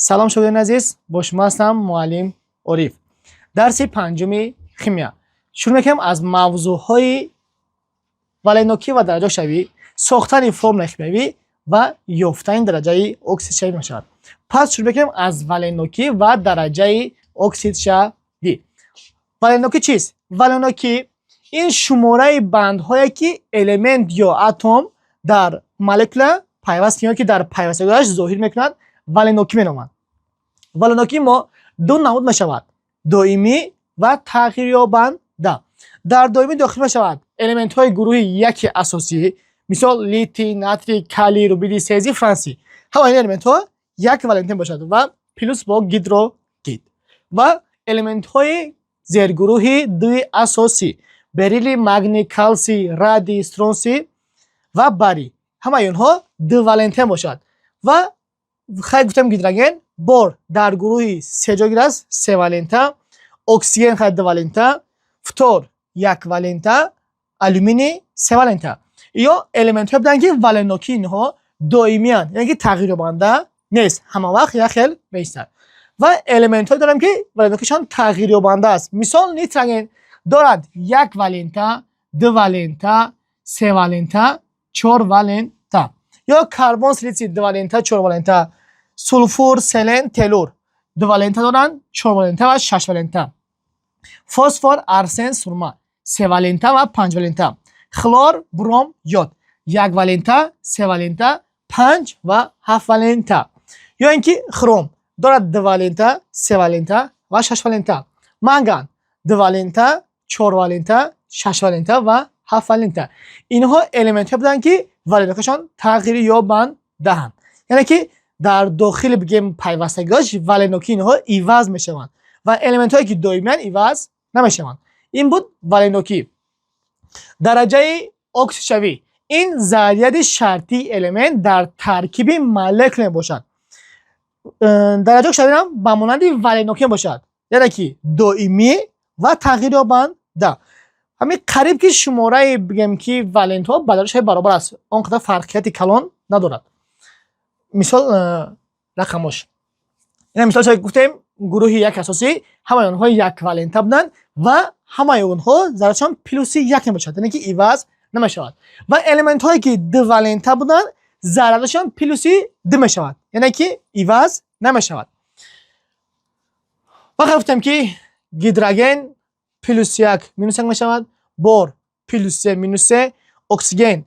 سلام شما عزیز، با شما هستم معلم عریف. درس پنجم شیمیا. شروع میکنم از موضوعهای والنوکی و درجه شوی، ساختن فرمول شیمیایی و یافتن درجه اکسید شوی میشود. پس شروع میکنم از والنوکی و درجه اکسید شوی. والنوکی چیست؟ والنوکی این شماره بندهایی که المنت یا اتم در مولکول پیوست میاد که در پیوستگیش ظاهر میکنند والنوکی مینامند. والنوکی ما دو نمود میشود، دائمی و تغییر یابنده. در دائمی داخل میشود المنت های گروه یک اساسی، مثال لیتی، ناتری، کالی، روبیدی، سزی، فرانسی. همه این المنت ها یک والنتین باشد و پلوس با گیدروگید. و المنت های زیرگروه دو اساسی، بریلی، مگنی، کلسی، رادی، استرونسی و باری. همه اینها دو والنتین باشد و خیلی گفتم گیدروژن بار در گروه سه جا است، سه والنتا، اکسیژن خیلی دو والنتا، فتور یک والنتا، آلومینی سه والنتا. یا المنت ها بودن که والنوکی اینها دائمی اند، یعنی که تغییر یابنده نیست، همه وقت یک خیل بیشتر. و المنت ها دارم که والنوکیشان تغییر یابنده است. مثال نیتروژن دارد یک والنتا، دو والنتا، سه والنتا، چهار والنتا. یا کربن، سیلیسیوم دو والنتا، چهار والنتا. سولفور، سلن، تلور دو والنتا دارند، 4 والنتا و 6 والنتا. فسفر، ارسن، سرما 3 والنتا و 5 والنتا. خلور، بروم، یود 1 والنتا، 3 والنتا، 5 و 7 والنتا. یا اینکه خروم دارد 2 والنتا، 3 والنتا و 6 والنتا. منگان 2 والنتا، 4 والنتا، 6 والنتا و 7 والنتا. اینها المنت ها بودند که والنوکشان تغییر یابنده‌اند، یعنی که در داخل بگیم پیوستگیش والنوکی اینها عوض میشوند و المنت هایی که دائمی عوض نمیشوند. این بود والنوکی. درجه اکسید شوی این ذریعه شرطی المنت در ترکیب مولکول باشد. درجه شوی هم به مانند والنوکی باشد، یعنی که دائمی و تغییر یابنده. همین قریب که شماره بگیم که والنت ها بدلش برابر است، اونقدر فرقیت کلان ندارد. مثال رقمش این مثال شاید گفتیم گروه یک اساسی همه اونها یک والنتا بودند و همه اونها ذرهشان پلوس یک نمیشود، یعنی که عوض نمیشود. و المنت هایی که دو والنتا بودند ذرهشان پلوس دو میشود، یعنی که عوض نمیشود. و گفتم که گیدروژن پلوس یک مینوس یک میشود، بار پلوس سه مینوس سه، اکسیژن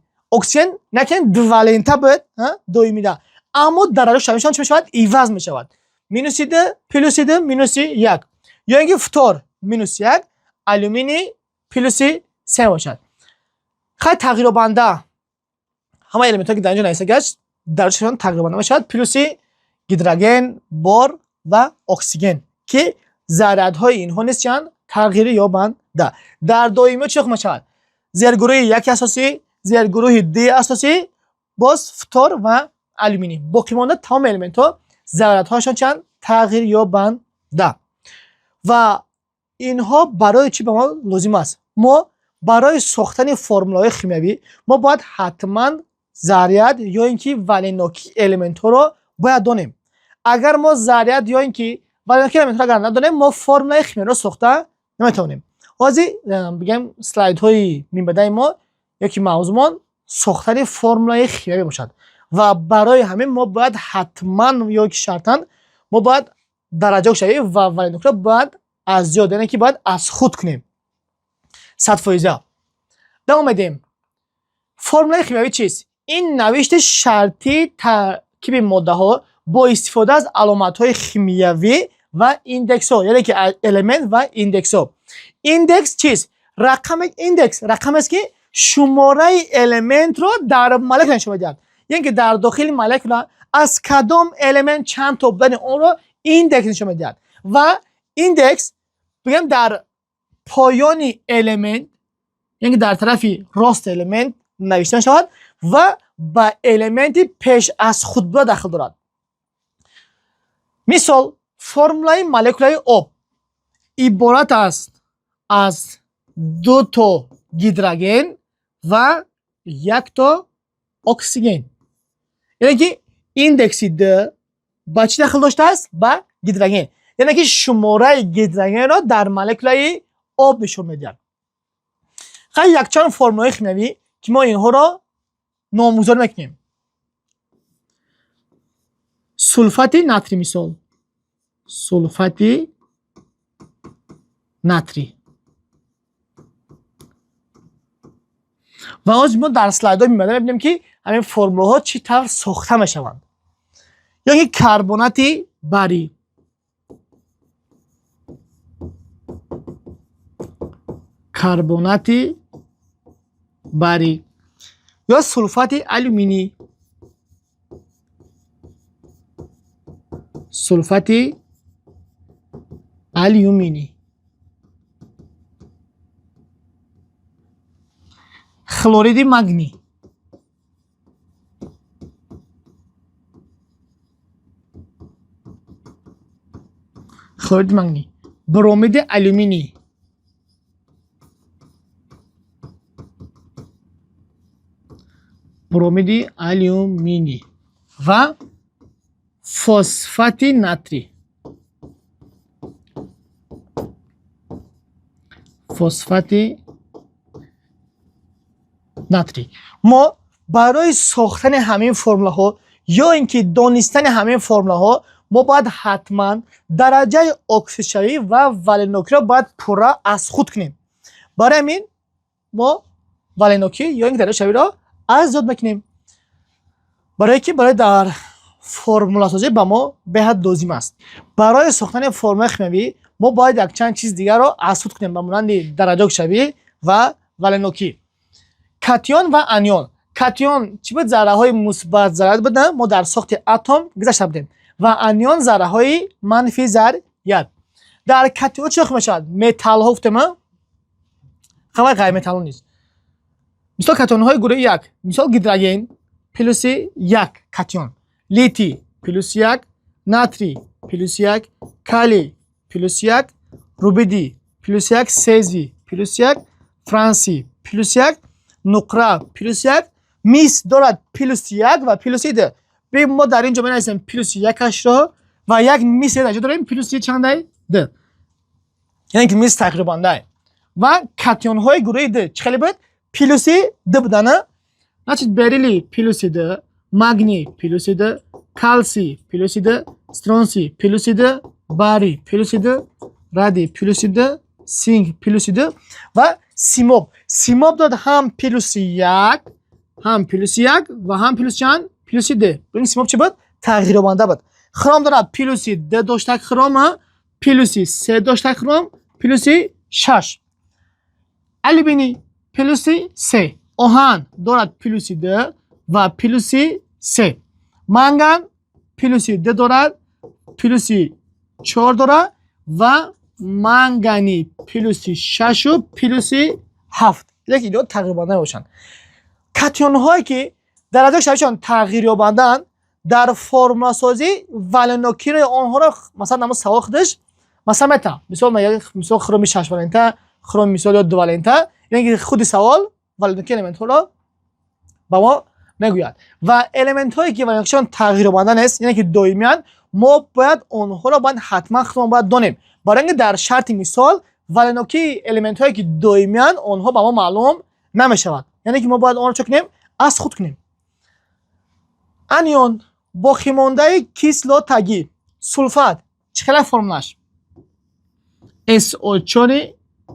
نکن دو والنتا بود دائمی ده، اما درجه شویشان چه میشود؟ عوض میشود. مینوس ده پلوس ده مینوس یک. یا اینکه فتور مینوس یک، آلومینی پلوس سه باشد. خیلی تغییر یابنده همه المنت ها که در اینجا نوشته گشت درجهشان تغییر یابنده میشود. پلوس گیدروژن، بار و اکسیژن که ذرات های اینها نیستند تغییر یابنده. در دائمی چه میشود؟ زیرگروه یک اساسی، زیرگروه دی اساسی، باز فتور و آلومینی. باقی مانده تمام المنت ها ذرات هاشون چند تغییر یابنده. و اینها برای چی به ما لازم است؟ ما برای ساختن فرمول های شیمیایی ما باید حتما ذریعه یا اینکه والنوکی المنت ها رو باید دانیم. اگر ما ذریعه یا اینکه والنوکی المنت ها رو ندانیم ما فرمول شیمیایی رو ساخته نمیتونیم. بازی بگم اسلاید های میبدای ما یکی موضوعمان ساختن فرمول شیمیایی باشد و برای همین ما باید حتما یا که شرطاً ما باید درجه شوی و والنوکی باید از زیاد، یعنی که باید از خود کنیم 100%. دوام بدیم. فرمول شیمیایی چیست؟ این نوشت شرطی ترکیب ماده ها با استفاده از علامت های شیمیایی و ایندکس ها، یعنی که المنت و ایندکس ها. ایندکس چیست؟ رقم ایندکس رقم است که شماره المنت رو در مولکول نشون میدهد، یعنی که در داخل مولکول از کدام المنت چند تا بودن اون رو ایندکس نشون میدهد. و ایندکس بگم در پایان المنت، یعنی در طرف راست المنت نوشته شود و با المنت پیش از خود به داخل دارد. مثال فرمولای مولکولای آب عبارت است از 2 تا گیدروژن و 1 تا اکسیژن، یعنی که ایندکس 2 با چی داخل داشته است؟ با گیدروژن. یعنی که شماره گیدروژن را در مولکولای آب نشون میدن. خیلی یکچند فرمولای شیمیایی که ما اینها را نامگذاری میکنیم. سولفات ناتری مثال، سولفات ناتری. و از ما در اسلایدها میبینیم که همین فرمول ها چی طور ساخته میشوند. یعنی کربنات باری، کربنات باری یا سولفات آلومینی، سولفات آلومینی. خلورید مگنی، خلورید مگنی. برومید آلومینی، برومید آلومینی و فسفات ناتری، فسفات ناتری. ما برای ساختن همین فرمول ها یا اینکه دانستن همین فرمول ها ما باید حتما درجه اکسیدشوی و ولنوکی را باید پورا از خود کنیم. برای همین ما ولنوکی یا اینکه درجه شوی را از زود میکنیم. برای که برای در فرمول سازی با ما بهت لازم است. برای ساختن فرمول شیمیایی ما باید یک چند چیز دیگر را از خود کنیم، مانند درجه اکسیدشوی و ولنوکی. کاتیون و انیون. کاتیون چی بود؟ ذره های مثبت ذره بودن، ما در ساخت اتم گذشته بودیم. و انیون ذره های منفی ذریت. در کاتیون چه میشود؟ متال ها گفتم، خبر غیر متال نیست. مثلا کاتیون های گروه یک، مثلا گیدروژن پلوس یک کاتیون، لیتی پلوس یک، ناتری پلوس یک، کالی پلوس یک، روبیدی پلوس یک، سزی پلوس یک، فرانسی پلوس یک، نقره پلوس یک، میس دارد پلوس یک و پلوس دو. به ما در اینجا بنویسیم پلوس یکش را و یک میس اینجا داریم پلوس چند دو. یعنی که میس تقریبا ده. و کاتیون های گروه دو چخیلی بود؟ پلوس دو بودن. значит بریلی پلوس دو، مگنی پلوس دو، کالسی پلوس دو، استرونسی پلوس دو، باری پلوس دو، رادی پلوس دو، سینک پلوس دو و سیموب. سیموب داد هم پلوس یک، هم پلوس یک و هم پلوس چند؟ پلوس دو. ببین سیموب چی بود؟ تغییرآونده بود. خرم داره پلوس دو داشته خرم، پلوس سه داشته خرم، پلوس شش. آلومینی پلوس سه. آهن دارد پلوس دو و پلوس سه. منگان پلوس دو دارد، پلوس چهار دارد و منگانی پلوس شش و پلوس هفت. لیکن اینا تقریبا نباشن. کاتیون هایی که درجه شویشان تغییر یابندن در فرمول سازی ولنوکی را آنها را مثلا نمو ساختش مثلا متا مثال خروم 6 ولنته، خروم مثال 2 ولنته، یعنی خود سوال ولنوکی الیمنت ها را با ما میگوید و الیمنت هایی که ولنوکیشان تغییر یابندن است، یعنی که دائمیان، ما باید آنها را باید حتما خودمون باید دانیم. برای اینکه در شرط مثال ولنوکی الیمنت هایی که دائمیان آنها با ما معلوم نمیشود، یعنی که ما باید آن را چه کنیم؟ از خود کنیم. انیون باقی مانده کیسلوتگی، سولفات چقدر فرمولش؟ SO4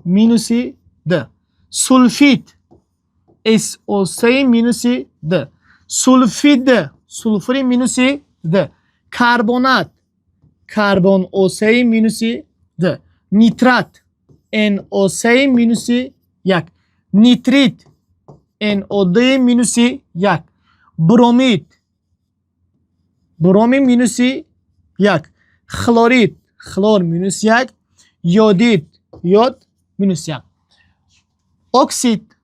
مینوس 2، سولفیت SO3 مینوس 2، سولفید سولفور مینوس 2، کربنات کربن O3 مینوس 2، نیترات NO3 مینوس 1، نیتریت NO2 مینوس 1، برومید برومین مینوس 1، خلورید خلور مینوس 1، یودید یود مینوس 1، اکسید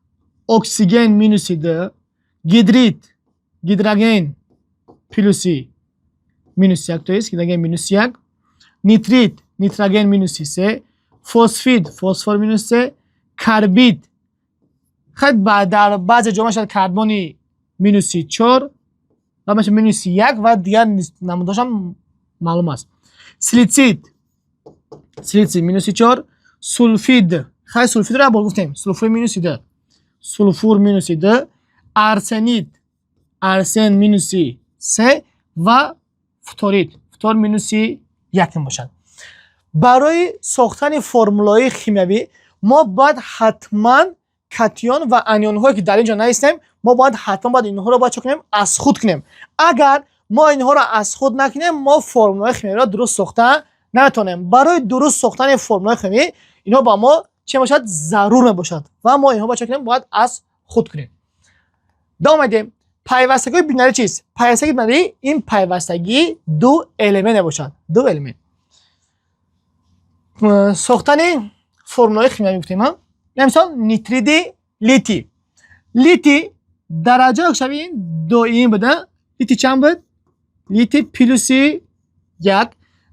اکسیژن مینوس 2، گیدریت گیدروژن پلوس مینوس 1 است، گیدروژن مینوس 1، نیتریت نیتروژن مینوس 3، فسفید فسفر مینوس 3، کربید خیلی در بعض جامعه شد کربنی مینوس 4 و مثل مینوس 1 و دیگر نموداشم معلوم است. سیلیسید مینوس 4. سولفید خیلی سولفید رو گفتیم. سولفور مینوس 2. سولفور مینوس 2. ارسن مینوس 3 و فتور مینوس 1 باشد. برای ساختن فرمولای شیمیایی ما باید حتما کاتیون و انیون هایی که در اینجا نیستیم ما باید حتما اینها رو چه کنیم از خود کنیم. اگر ما اینها رو از خود نکنیم ما فرمولای شیمیایی را درست ساختن نمیتونیم. برای درست ساختن فرمولای شیمیایی اینها با ما چه باشد ضرور باشد و ما اینها با چه کنیم باید از خود کنیم. دوم پیوستگی بیناری چیست؟ پیوستگی بیناری این پیوستگی دو المنت باشد. دو المنت. ساختن فرمولای شیمیایی گفتیم ها. مثلا نیترید لیتی درجه شبیه دو این بوده. لیتی چند بود؟ لیتی پلوس 1.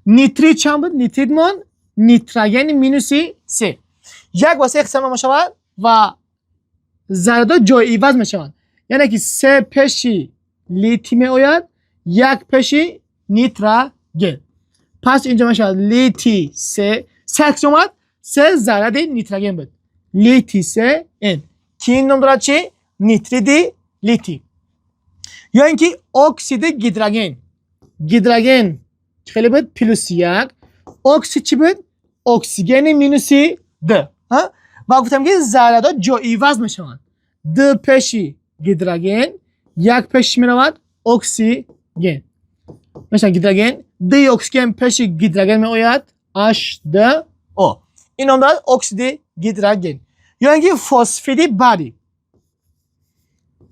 نیترید چند بود؟ نیترید من نیتروژن مینوس 3. 1 واسه اقسام ما شود و ذره جای عوض میشوند. یعنی که 3 پیشی لیتی می آید 1 پیشی نیتروژن. پس اینجا میشه لیتی 3 اکسیوم اومد 3 ذره نیتروژن بود. لیتی 3 ان که این نام دارد چی؟ نیترید لیتی. یا اینکه اکسید گیدروژن خیلی بود پلوس 1. اکسید چی بود؟ اکسیژن مینوس 2. و گفتم که ذره جا عوض میشوند. 2 پیشی گیدروژن 1 پیش میرود اکسیژن. مثلا گیدروژن 2 اکسیژن پیشی گیدروژن می آید H2O. این نام دارد اکسید گیدروژن. یا اینکه فسفید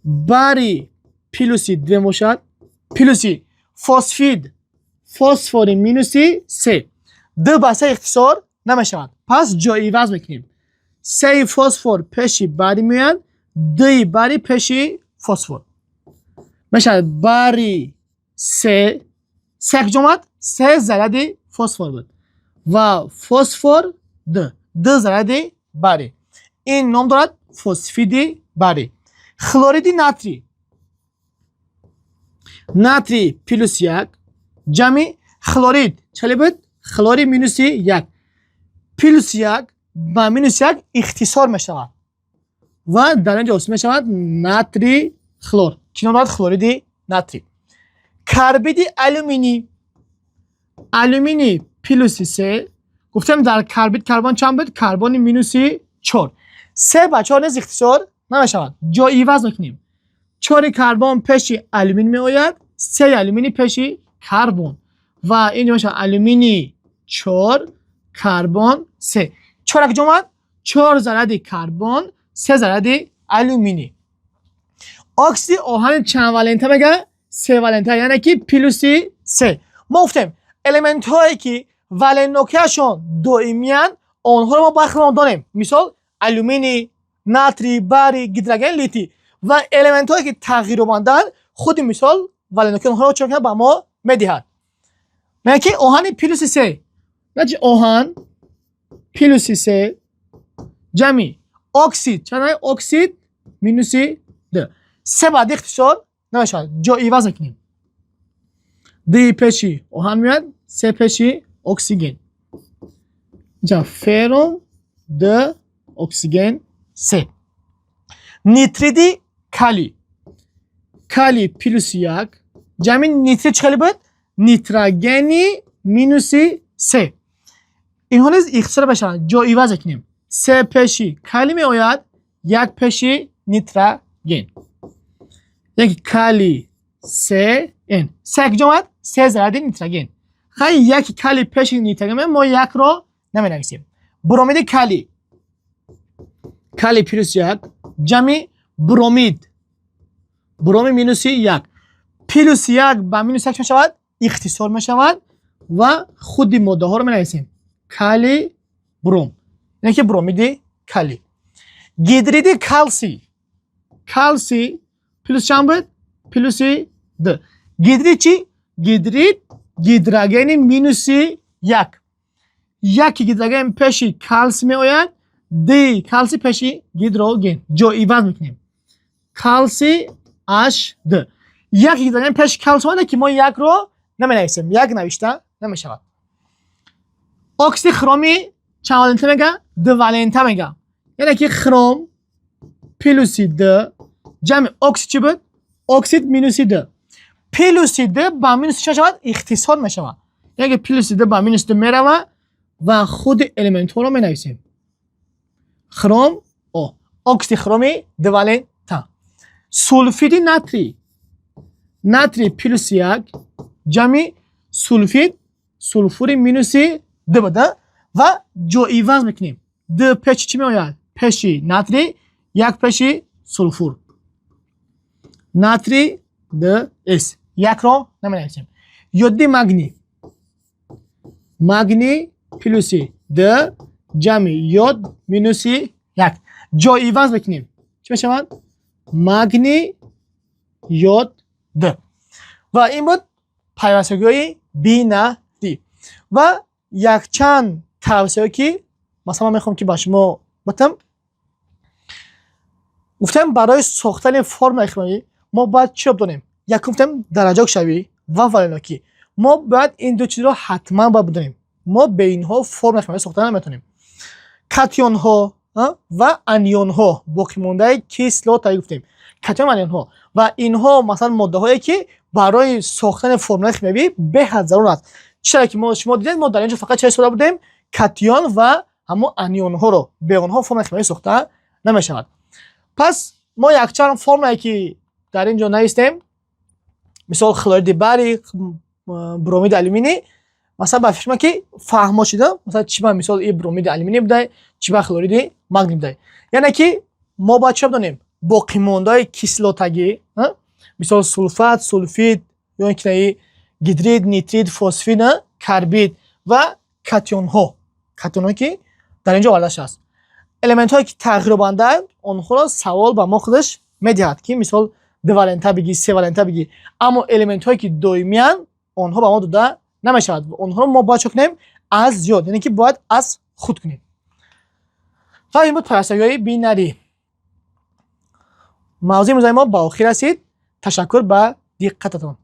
باری پلوس 2 باشد. پلوسی فسفر مینوس 3. 2 با 3 اختصار نمیشود. پس جای عوض میکنیم. 3 فسفر پیشی باری میاد 2 باری پیشی فسفر میشه باری 3 جمعت 3 ذره فسفر بود و فسفر 2 ذره باری. این نام دارد فسفید باری. خلورید ناتری پلوس 1 جمعی خلورید چلی بود؟ خلورید مینوس 1 پلوس 1 با مینوس 1 اختصار می شود و در اینجا اسم می شود ناتری خلور که نام دارد خلورید ناتری. کربید آلومینی پلوس 3 گفتم در کربید کربن چند بود؟ کربن مینوس 4. 3 با 4 نیز اختصار نمی شود. جا عوض میکنیم. 4 کربن پیش آلومین می آید 3 آلومینی پیش کربن و اینجا میشه آلومینی 4 کربن 3. 4 جمع 4 ذره کربن 3 ذره آلومینی. اکسید آهن چند والنته میگه؟ 3 والنته یعنی که پلوس 3. ما گفتیم المنت هایی که والن نوکیشون دائمیان آنها رو ما باید داریم. مثال آلومینی، ناتری، باری، گیدروژن، لیتی و المنت هایی که تغییر ماندن خود مثال والن نوکی آنها رو چون با ما میدهد. میگه که آهن پلوس 3 نجی آهن پلوس 3 جمعی اکسید چند اکسید مینوس 2. 3 بعد اختصار نمیشود. جا عوض کنیم. 2 پیشی آهن میاد 3 پیشی اکسیژن. اینجا فرم 2 اکسیژن 3. نیترید کالی پلوس 1 جمعی نیترید چخیلی بود؟ نیتروژنی مینوس 3. اینها نیز اختصار بشن. جا عوض کنیم. 3 پیشی کالی می آید 1 پیشی نیتروژن. یکی کالی 3 ان 3 جمعت 3 ذره نیتروژن. خیلی یکی کالی پیشی نیتروژن ما 1 رو نمی‌نویسیم. برومید کالی پلوس 1 جمعی برومید مینوس 1 پلوس 1 با مینوس 1 میشود اختصار میشود و خود ماده ها رو می‌نویسیم. کالی بروم یعنی که برومید کالی. گیدرید کالسی پلوس چند بود؟ پلوس 2. گیدرید چی؟ گیدرید گیدروژن مینوس 1. 1 گیدروژن پیشی کالسی می آید 2 کالسی پیشی گیدروژن. جا عوض میکنیم. کالسی H2 1 گیدروژن پیش کالسی آمده که ما 1 رو نمی نویسیم، یک نوشته نمی شود. اکسید خرومی چند والنته میگه؟ دو والنته میگه. یعنی که خروم پلوسی دو جمع اکسید چی بود؟ اکسید مینوسی دو. پلوسی دو با مینوس چه شود؟ اختصار می شود. یعنی که پلوسی دو با مینوس دو می رود و خود الیمنت ها رو می نویسیم. خروم او اکسید خرومی دو والنته. سولفید ناتری، ناتری پلوس یک جمع سولفید سولفور مینوسی دو بوده و جو ایواز میکنیم. دو پیش چی می آید؟ پیشی ناتری، یک پیشی سولفور. ناتری دو اس. یک رو نمی نویسیم. یودی مگنی، مگنی پلوسی دو جمع یود مینوسی یک. جو ایواز میکنیم. چی میشود؟ مگنی یود دو. و این بود پیوستگوی بینری. و یک چند توصیه که مثلا من میخوام که با شما بتم گفتم برای ساختن فرم اخمایی ما باید چی بدونیم؟ یک گفتم درجه شوی و والنوکی. ما باید این دو چیز رو حتما باید بدونیم. ما به اینها فرم اخمایی ساختن نمیتونیم. کاتیون ها و انیون ها باقی مونده کیسلات گفتیم. کاتیون انیون ها و اینها مثلا ماده هایی که برای ساختن فرمول خیمیایی به حد ضرور است. چرا که شما دیدید ما در اینجا فقط چه ساخته بودیم؟ کاتیون و همون انیون ها رو به اونها فرمول خیمیایی ساخته نمیشود. پس ما یک چند فرمولی که در اینجا نوشتیم، مثال کلورید باری، برومید آلومینی، مثلا با فکر که فهم شده مثلا چی با مثال این برومید آلومینی بوده، چی با کلورید مگنی بوده. یعنی که ما باید چه بدونیم؟ باقی مانده کیسلاتگی، مثال سولفات، سولفید یا اینکه گیدرید، نیترید، فسفید، کربید و کاتیون ها که در اینجا وردش است. الیمنت هایی که تغییر بندند اونها را سوال با ما خودش میدهد که مثال دو والنته بگی، سه والنته بگی، اما الیمنت هایی که دائمیان اونها با ما داده نمیشود. اونها رو ما باید چه کنیم؟ از زیاد، یعنی که باید از خود کنیم. و این بود پیوستگوی بینری. موضوع امروز ما با آخر رسید. تشکر به دقتتان.